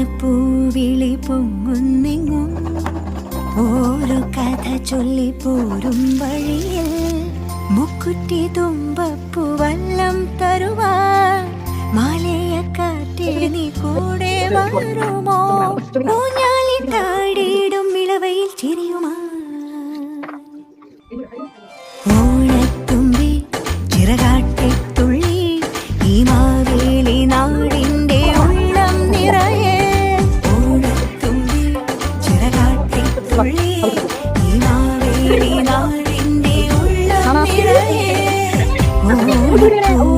ഓണപ്പൂവിളി പൊങ്ങുന്നെങ്ങും ഓരോ കഥ ചൊല്ലി പോരും വഴിയിൽ മുക്കുറ്റി തുമ്പപ്പൂ വല്ലം തരുവാൻ മാലയക്കാറ്റേ നീ കൂടെ വരുമോ? ഊഞ്ഞാലി താടിയിടും ഇളവയിൽ ചിരിയുമാ ഓണത്തുമ്പി ചിറകാട്ടിത്തുള്ളി ഈ മാവേലി നാടിന്റെ ഉള്ളം നിറയെ. ഓണത്തുമ്പി ചിറകാട്ടിത്തുള്ളി ഈ മാവേലി നാടിന്റെ ഉള്ളം നിറയെ. ഓണപ്പൂ